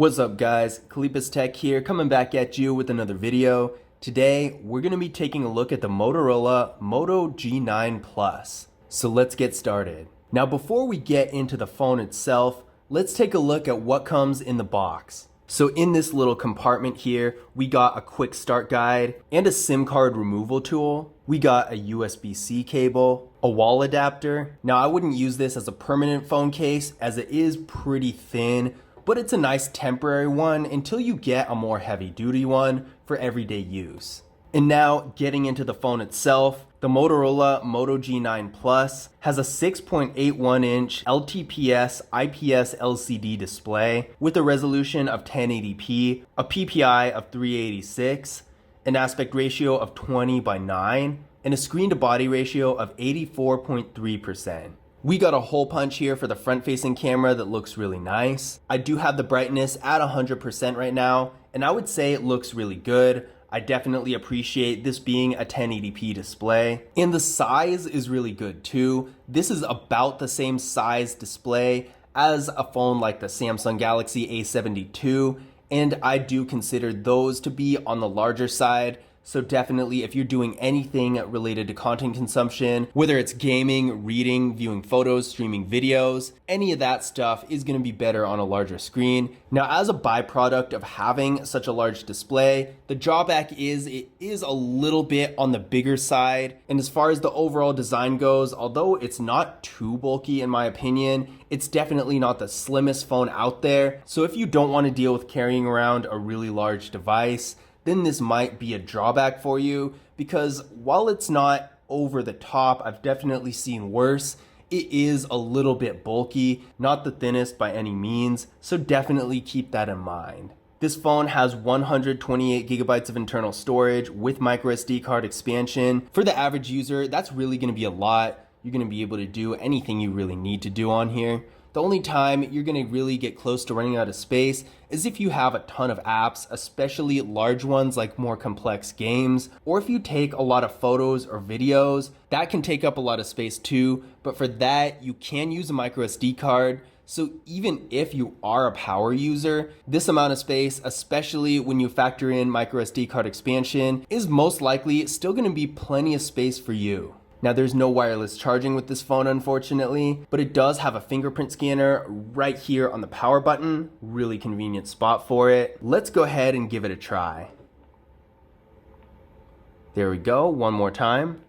What's up guys, KalipezTech here, coming back at you with another video. Today, we're going to be taking a look at the Motorola Moto G9 Plus. So let's get started. Now before we get into the phone itself, let's take a look at what comes in the box. So in this little compartment here, we got a quick start guide and a SIM card removal tool. We got a USB-C cable, a wall adapter. Now I wouldn't use this as a permanent phone case as it is pretty thin, but it's a nice temporary one until you get a more heavy-duty one for everyday use. And now, getting into the phone itself, the Motorola Moto G9 Plus has a 6.81-inch LTPS IPS LCD display with a resolution of 1080p, a PPI of 386, an aspect ratio of 20:9, and a screen-to-body ratio of 84.3%. We got a hole punch here for the front-facing camera that looks really nice. I do have the brightness at 100% right now, and I would say it looks really good. I definitely appreciate this being a 1080p display. And the size is really good too. This is about the same size display as a phone like the Samsung Galaxy A72, and I do consider those to be on the larger side. So definitely if you're doing anything related to content consumption, whether it's gaming, reading, viewing photos, streaming videos, any of that stuff is going to be better on a larger screen. Now as a byproduct of having such a large display, the drawback is it is a little bit on the bigger side. And as far as the overall design goes, although it's not too bulky in my opinion, it's definitely not the slimmest phone out there. So if you don't want to deal with carrying around a really large device, then this might be a drawback for you, because while it's not over the top, I've definitely seen worse. It is a little bit bulky, not the thinnest by any means, so definitely keep that in mind. This phone has 128 gigabytes of internal storage with microSD card expansion. For the average user, that's really going to be a lot. You're going to be able to do anything you really need to do on here. The only time you're going to really get close to running out of space is if you have a ton of apps, especially large ones like more complex games, or if you take a lot of photos or videos. That can take up a lot of space too, but for that you can use a microSD card. So even if you are a power user, this amount of space, especially when you factor in microSD card expansion, is most likely still going to be plenty of space for you. Now there's no wireless charging with this phone unfortunately, but it does have a fingerprint scanner right here on the power button. Really convenient spot for it. Let's go ahead and give it a try. There we go, one more time.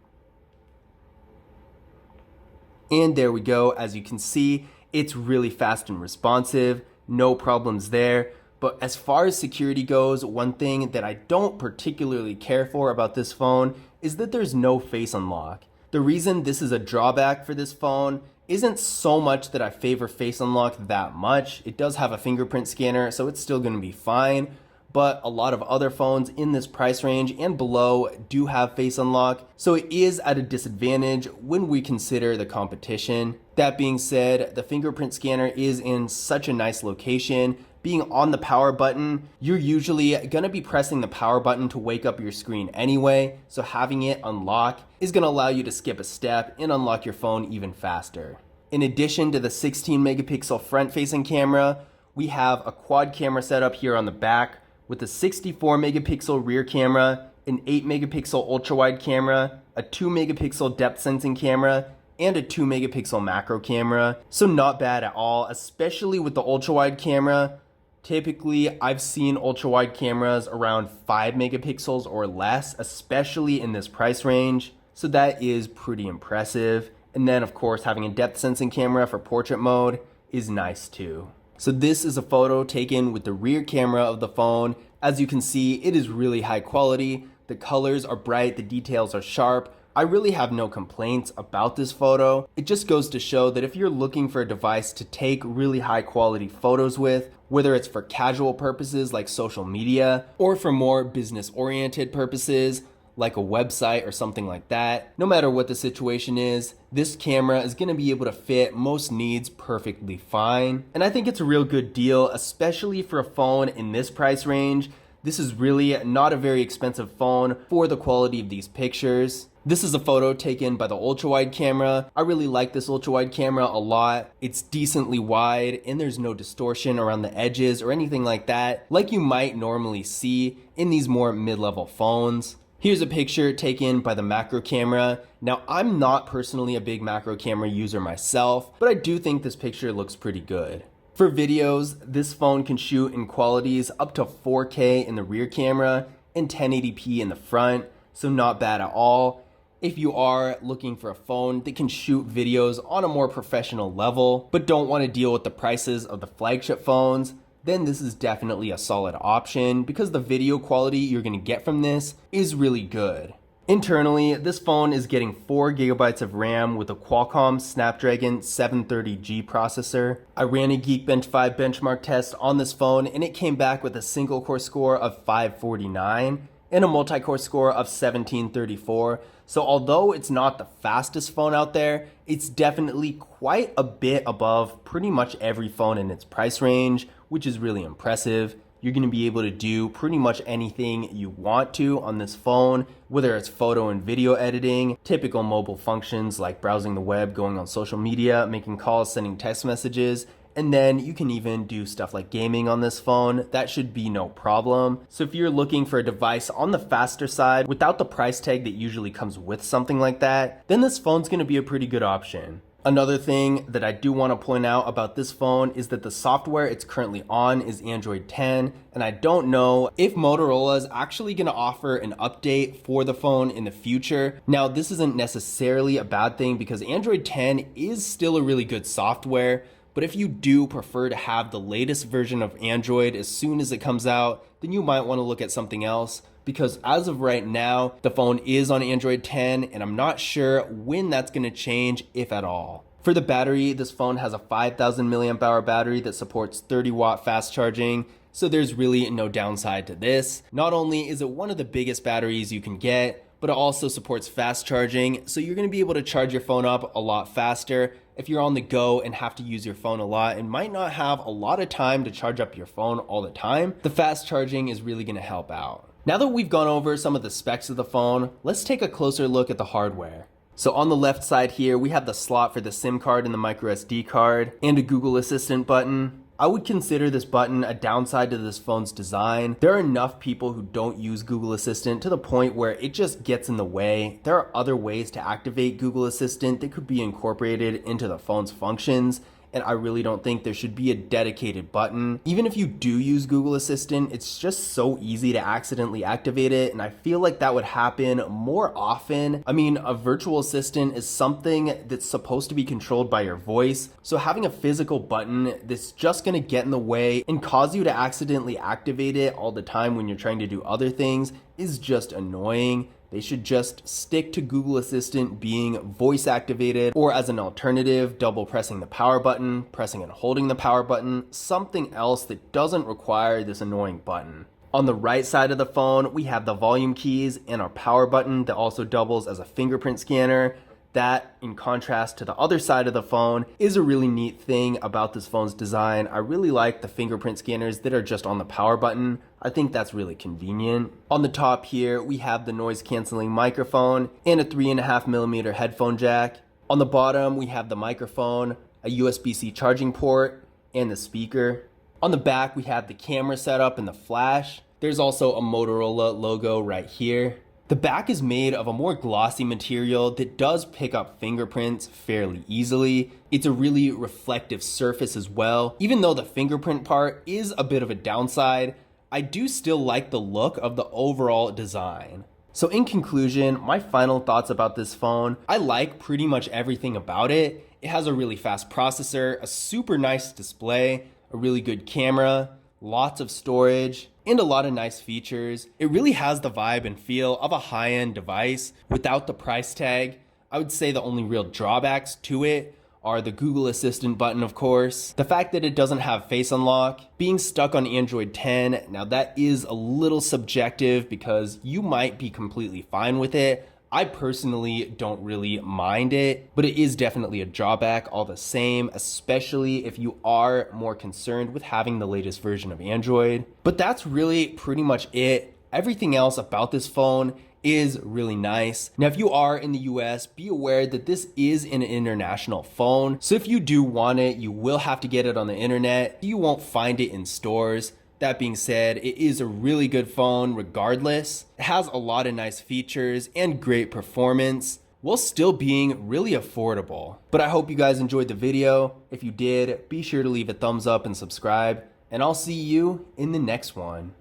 And there we go, as you can see, it's really fast and responsive, no problems there. But as far as security goes, one thing that I don't particularly care for about this phone is that there's no face unlock. The reason this is a drawback for this phone isn't so much that I favor face unlock that much. It does have a fingerprint scanner, so it's still going to be fine. But a lot of other phones in this price range and below do have face unlock, so it is at a disadvantage when we consider the competition. That being said, the fingerprint scanner is in such a nice location. Being on the power button, you're usually going to be pressing the power button to wake up your screen anyway, so having it unlock is going to allow you to skip a step and unlock your phone even faster. In addition to the 16 megapixel front-facing camera, we have a quad camera setup here on the back with a 64 megapixel rear camera, an 8 megapixel ultra-wide camera, a 2 megapixel depth sensing camera, and a 2 megapixel macro camera. So not bad at all, especially with the ultra-wide camera. Typically, I've seen ultra-wide cameras around 5 megapixels or less, especially in this price range. So that is pretty impressive. And then of course, having a depth sensing camera for portrait mode is nice too. So this is a photo taken with the rear camera of the phone. As you can see, it is really high quality. The colors are bright, the details are sharp. I really have no complaints about this photo. It just goes to show that if you're looking for a device to take really high quality photos with, whether it's for casual purposes like social media, or for more business oriented purposes like a website or something like that, no matter what the situation is, this camera is going to be able to fit most needs perfectly fine. And I think it's a real good deal, especially for a phone in this price range. This is really not a very expensive phone for the quality of these pictures. This is a photo taken by the ultra wide camera. I really like this ultra wide camera a lot. It's decently wide and there's no distortion around the edges or anything like that, like you might normally see in these more mid-level phones. Here's a picture taken by the macro camera. Now, I'm not personally a big macro camera user myself, but I do think this picture looks pretty good. For videos, this phone can shoot in qualities up to 4K in the rear camera and 1080p in the front, so not bad at all. If you are looking for a phone that can shoot videos on a more professional level, but don't want to deal with the prices of the flagship phones, then this is definitely a solid option because the video quality you're going to get from this is really good. Internally, this phone is getting 4 GB of RAM with a Qualcomm Snapdragon 730G processor. I ran a Geekbench 5 benchmark test on this phone and it came back with a single core score of 549 and a multi-core score of 1734. So although it's not the fastest phone out there, it's definitely quite a bit above pretty much every phone in its price range, which is really impressive. You're going to be able to do pretty much anything you want to on this phone, whether it's photo and video editing, typical mobile functions like browsing the web, going on social media, making calls, sending text messages, and then you can even do stuff like gaming on this phone. That should be no problem. So if you're looking for a device on the faster side without the price tag that usually comes with something like that, then this phone's going to be a pretty good option. Another thing that I do want to point out about this phone is that the software it's currently on is Android 10, and I don't know if Motorola is actually going to offer an update for the phone in the future. Now, this isn't necessarily a bad thing because Android 10 is still a really good software, but if you do prefer to have the latest version of Android as soon as it comes out, then you might want to look at something else. Because as of right now, the phone is on Android 10 and I'm not sure when that's going to change, if at all. For the battery, this phone has a 5,000 milliamp hour battery that supports 30-watt fast charging, so there's really no downside to this. Not only is it one of the biggest batteries you can get, but it also supports fast charging, so you're going to be able to charge your phone up a lot faster. If you're on the go and have to use your phone a lot and might not have a lot of time to charge up your phone all the time, the fast charging is really going to help out. Now that we've gone over some of the specs of the phone, let's take a closer look at the hardware. So on the left side here, we have the slot for the SIM card and the micro SD card and a Google Assistant button. I would consider this button a downside to this phone's design. There are enough people who don't use Google Assistant to the point where it just gets in the way. There are other ways to activate Google Assistant that could be incorporated into the phone's functions, and I really don't think there should be a dedicated button. Even if you do use Google Assistant, it's just so easy to accidentally activate it, and I feel like that would happen more often. I mean, a virtual assistant is something that's supposed to be controlled by your voice, so having a physical button that's just gonna get in the way and cause you to accidentally activate it all the time when you're trying to do other things is just annoying. They should just stick to Google Assistant being voice activated, or as an alternative, double pressing the power button, pressing and holding the power button, something else that doesn't require this annoying button. On the right side of the phone, we have the volume keys and our power button that also doubles as a fingerprint scanner. That, in contrast to the other side of the phone, is a really neat thing about this phone's design. I really like the fingerprint scanners that are just on the power button. I think that's really convenient. On the top here, we have the noise canceling microphone and a 3.5mm headphone jack. On the bottom, we have the microphone, a USB-C charging port, and the speaker. On the back, we have the camera setup and the flash. There's also a Motorola logo right here. The back is made of a more glossy material that does pick up fingerprints fairly easily. It's a really reflective surface as well. Even though the fingerprint part is a bit of a downside, I do still like the look of the overall design. So in conclusion, my final thoughts about this phone, I like pretty much everything about it. It has a really fast processor, a super nice display, a really good camera, lots of storage, and a lot of nice features. It really has the vibe and feel of a high-end device without the price tag. I would say the only real drawbacks to it are the Google Assistant button, of course, the fact that it doesn't have face unlock, being stuck on Android 10. Now that is a little subjective because you might be completely fine with it. I personally don't really mind it, but it is definitely a drawback all the same, especially if you are more concerned with having the latest version of Android. But that's really pretty much it. everything else about this phone is really nice. Now, if you are in the US, be aware that this is an international phone. So if you do want it, you will have to get it on the internet. You won't find it in stores. That being said, it is a really good phone regardless. It has a lot of nice features and great performance, while still being really affordable. But I hope you guys enjoyed the video. If you did, be sure to leave a thumbs up and subscribe, and I'll see you in the next one.